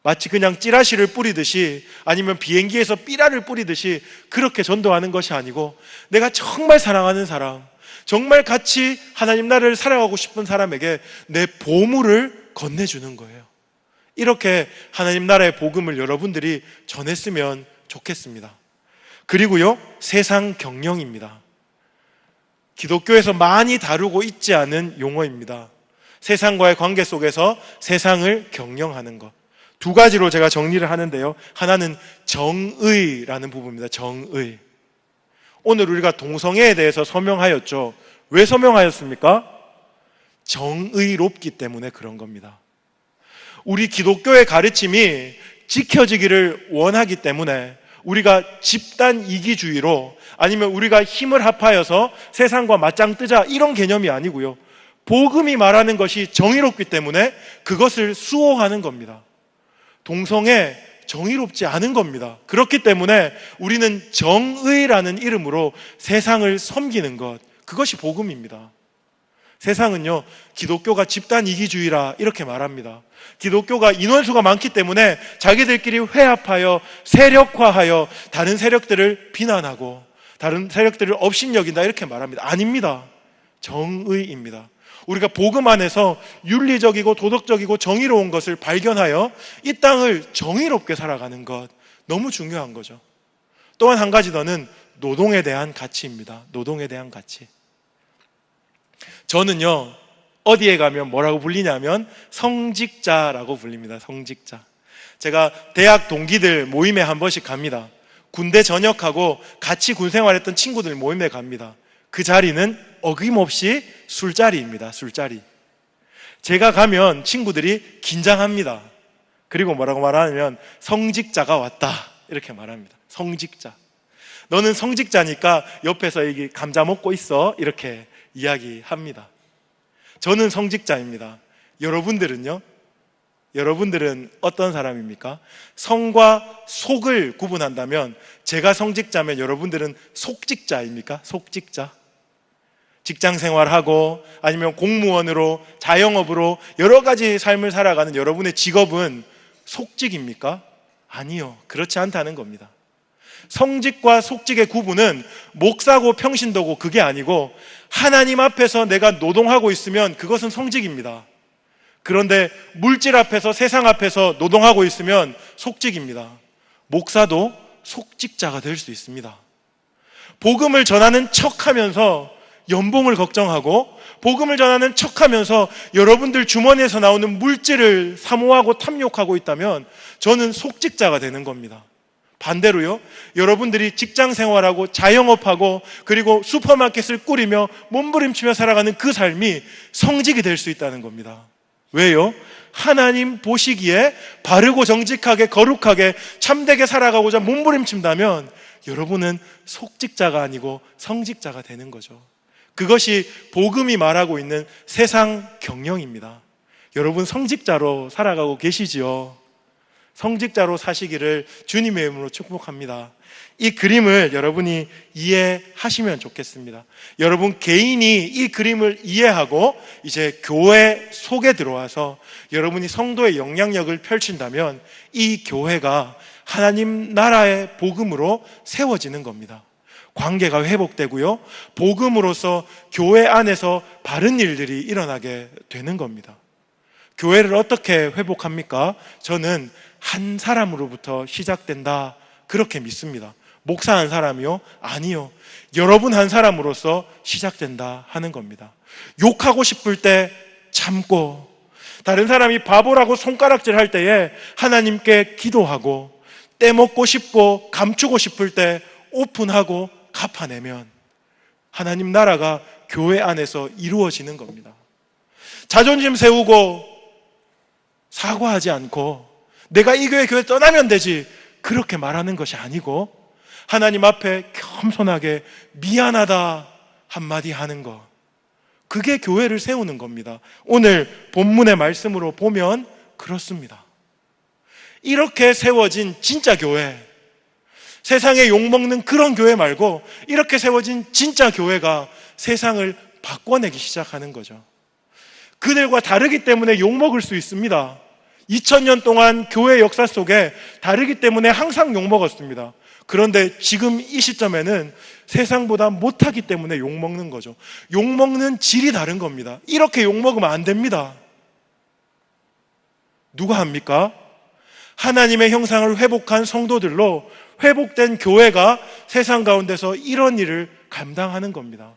마치 그냥 찌라시를 뿌리듯이, 아니면 비행기에서 삐라를 뿌리듯이 그렇게 전도하는 것이 아니고, 내가 정말 사랑하는 사람, 정말 같이 하나님 나라를 살아가고 싶은 사람에게 내 보물을 건네주는 거예요. 이렇게 하나님 나라의 복음을 여러분들이 전했으면 좋겠습니다. 그리고요, 세상 경영입니다. 기독교에서 많이 다루고 있지 않은 용어입니다. 세상과의 관계 속에서 세상을 경영하는 것. 두 가지로 제가 정리를 하는데요, 하나는 정의라는 부분입니다. 정의. 오늘 우리가 동성애에 대해서 서명하였죠. 왜 서명하였습니까? 정의롭기 때문에 그런 겁니다. 우리 기독교의 가르침이 지켜지기를 원하기 때문에 우리가 집단 이기주의로, 아니면 우리가 힘을 합하여서 세상과 맞짱 뜨자, 이런 개념이 아니고요, 복음이 말하는 것이 정의롭기 때문에 그것을 수호하는 겁니다. 동성애 정의롭지 않은 겁니다. 그렇기 때문에 우리는 정의라는 이름으로 세상을 섬기는 것, 그것이 복음입니다. 세상은요, 기독교가 집단 이기주의라 이렇게 말합니다. 기독교가 인원수가 많기 때문에 자기들끼리 회합하여 세력화하여 다른 세력들을 비난하고 다른 세력들을 업신여긴다, 이렇게 말합니다. 아닙니다. 정의입니다. 우리가 복음 안에서 윤리적이고 도덕적이고 정의로운 것을 발견하여 이 땅을 정의롭게 살아가는 것, 너무 중요한 거죠. 또한 한 가지 더는 노동에 대한 가치입니다. 노동에 대한 가치. 저는요, 어디에 가면 뭐라고 불리냐면 성직자라고 불립니다. 성직자. 제가 대학 동기들 모임에 한 번씩 갑니다. 군대 전역하고 같이 군 생활했던 친구들 모임에 갑니다. 그 자리는 어김없이 술자리입니다. 술자리. 제가 가면 친구들이 긴장합니다. 그리고 뭐라고 말하냐면 성직자가 왔다 이렇게 말합니다. 성직자. 너는 성직자니까 옆에서 이게 감자 먹고 있어 이렇게 이야기합니다. 저는 성직자입니다. 여러분들은요? 여러분들은 어떤 사람입니까? 성과 속을 구분한다면 제가 성직자면 여러분들은 속직자입니까? 속직자? 직장 생활하고 아니면 공무원으로 자영업으로 여러 가지 삶을 살아가는 여러분의 직업은 속직입니까? 아니요. 그렇지 않다는 겁니다. 성직과 속직의 구분은 목사고 평신도고 그게 아니고 하나님 앞에서 내가 노동하고 있으면 그것은 성직입니다. 그런데 물질 앞에서 세상 앞에서 노동하고 있으면 속직입니다. 목사도 속직자가 될 수 있습니다. 복음을 전하는 척하면서 연봉을 걱정하고 복음을 전하는 척하면서 여러분들 주머니에서 나오는 물질을 사모하고 탐욕하고 있다면 저는 속직자가 되는 겁니다. 반대로요, 여러분들이 직장 생활하고 자영업하고 그리고 슈퍼마켓을 꾸리며 몸부림치며 살아가는 그 삶이 성직이 될 수 있다는 겁니다. 왜요? 하나님 보시기에 바르고 정직하게 거룩하게 참되게 살아가고자 몸부림친다면 여러분은 속직자가 아니고 성직자가 되는 거죠. 그것이 복음이 말하고 있는 세상 경영입니다. 여러분 성직자로 살아가고 계시지요? 성직자로 사시기를 주님의 이름으로 축복합니다. 이 그림을 여러분이 이해하시면 좋겠습니다. 여러분 개인이 이 그림을 이해하고 이제 교회 속에 들어와서 여러분이 성도의 영향력을 펼친다면 이 교회가 하나님 나라의 복음으로 세워지는 겁니다. 관계가 회복되고요, 복음으로서 교회 안에서 바른 일들이 일어나게 되는 겁니다. 교회를 어떻게 회복합니까? 저는 한 사람으로부터 시작된다 그렇게 믿습니다. 목사 한 사람이요? 아니요. 여러분 한 사람으로서 시작된다 하는 겁니다. 욕하고 싶을 때 참고, 다른 사람이 바보라고 손가락질 할 때에 하나님께 기도하고, 떼먹고 싶고 감추고 싶을 때 오픈하고 갚아내면 하나님 나라가 교회 안에서 이루어지는 겁니다. 자존심 세우고 사과하지 않고 내가 이 교회 떠나면 되지 그렇게 말하는 것이 아니고 하나님 앞에 겸손하게 미안하다 한마디 하는 것, 그게 교회를 세우는 겁니다. 오늘 본문의 말씀으로 보면 그렇습니다. 이렇게 세워진 진짜 교회, 세상에 욕먹는 그런 교회 말고 이렇게 세워진 진짜 교회가 세상을 바꿔내기 시작하는 거죠. 그들과 다르기 때문에 욕먹을 수 있습니다. 2000년 동안 교회 역사 속에 다르기 때문에 항상 욕먹었습니다. 그런데 지금 이 시점에는 세상보다 못하기 때문에 욕먹는 거죠. 욕먹는 질이 다른 겁니다. 이렇게 욕먹으면 안 됩니다. 누가 합니까? 하나님의 형상을 회복한 성도들로 회복된 교회가 세상 가운데서 이런 일을 감당하는 겁니다.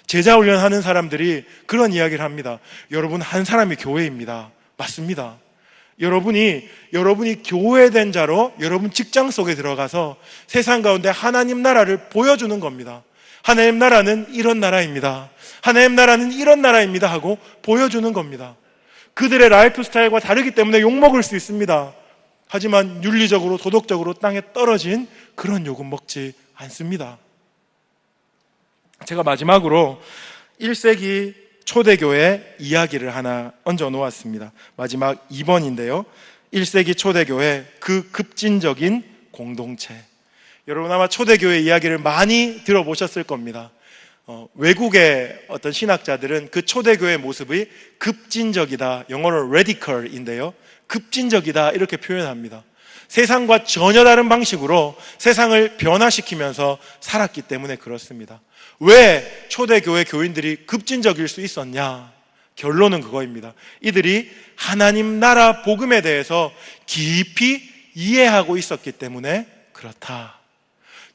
제자훈련 하는 사람들이 그런 이야기를 합니다. 여러분 한 사람이 교회입니다. 맞습니다. 여러분이 교회된 자로 여러분 직장 속에 들어가서 세상 가운데 하나님 나라를 보여주는 겁니다. 하나님 나라는 이런 나라입니다. 하나님 나라는 이런 나라입니다 하고 보여주는 겁니다. 그들의 라이프 스타일과 다르기 때문에 욕먹을 수 있습니다. 하지만 윤리적으로 도덕적으로 땅에 떨어진 그런 욕은 먹지 않습니다. 제가 마지막으로 1세기 초대교회 이야기를 하나 얹어 놓았습니다. 마지막 2번인데요 1세기 초대교회 그 급진적인 공동체. 여러분 아마 초대교회 이야기를 많이 들어보셨을 겁니다. 외국의 어떤 신학자들은 그 초대교회의 모습이 급진적이다, 영어로 radical인데요 급진적이다 이렇게 표현합니다. 세상과 전혀 다른 방식으로 세상을 변화시키면서 살았기 때문에 그렇습니다. 왜 초대교회 교인들이 급진적일 수 있었냐? 결론은 그거입니다. 이들이 하나님 나라 복음에 대해서 깊이 이해하고 있었기 때문에 그렇다.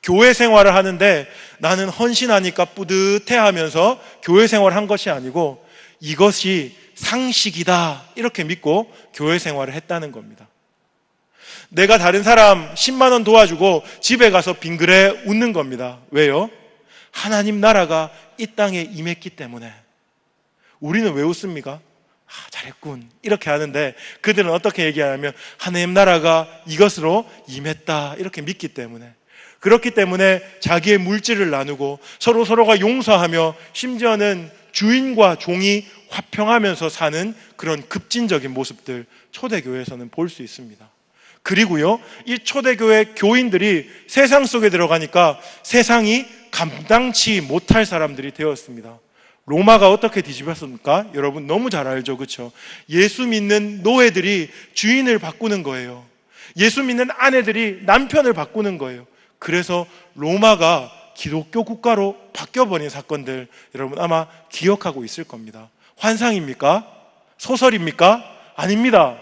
교회 생활을 하는데 나는 헌신하니까 뿌듯해 하면서 교회 생활을 한 것이 아니고 이것이 상식이다 이렇게 믿고 교회 생활을 했다는 겁니다. 내가 다른 사람 10만 원 도와주고 집에 가서 빙그레 웃는 겁니다. 왜요? 하나님 나라가 이 땅에 임했기 때문에. 우리는 왜 웃습니까? 잘했군 이렇게 하는데, 그들은 어떻게 얘기하냐면 하나님 나라가 이것으로 임했다 이렇게 믿기 때문에, 그렇기 때문에 자기의 물질을 나누고 서로가 용서하며, 심지어는 주인과 종이 화평하면서 사는 그런 급진적인 모습들, 초대교회에서는 볼 수 있습니다. 그리고요, 이 초대교회 교인들이 세상 속에 들어가니까 세상이 감당치 못할 사람들이 되었습니다. 로마가 어떻게 뒤집었습니까? 여러분 너무 잘 알죠, 그렇죠? 예수 믿는 노예들이 주인을 바꾸는 거예요. 예수 믿는 아내들이 남편을 바꾸는 거예요. 그래서 로마가 기독교 국가로 바뀌어버린 사건들, 여러분 아마 기억하고 있을 겁니다. 환상입니까? 소설입니까? 아닙니다.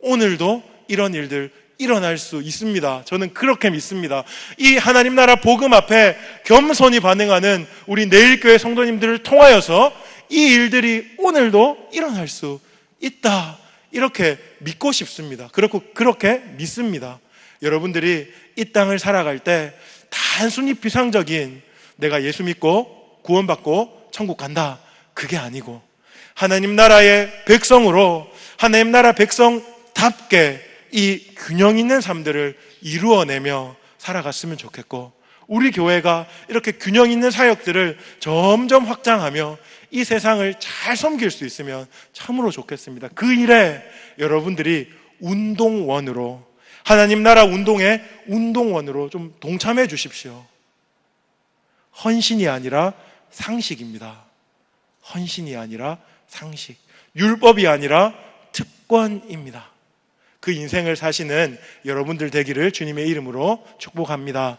오늘도 이런 일들 일어날 수 있습니다. 저는 그렇게 믿습니다. 이 하나님 나라 복음 앞에 겸손히 반응하는 우리 내일교회 성도님들을 통하여서 이 일들이 오늘도 일어날 수 있다, 이렇게 믿고 싶습니다. 그렇게 믿습니다. 여러분들이 이 땅을 살아갈 때 단순히 비상적인 내가 예수 믿고 구원받고 천국 간다, 그게 아니고 하나님 나라의 백성으로 하나님 나라 백성답게 이 균형 있는 삶들을 이루어내며 살아갔으면 좋겠고, 우리 교회가 이렇게 균형 있는 사역들을 점점 확장하며 이 세상을 잘 섬길 수 있으면 참으로 좋겠습니다. 그 일에 여러분들이 운동원으로, 하나님 나라 운동의 운동원으로 좀 동참해 주십시오. 헌신이 아니라 상식입니다. 헌신이 아니라 상식, 율법이 아니라 특권입니다. 그 인생을 사시는 여러분들 되기를 주님의 이름으로 축복합니다.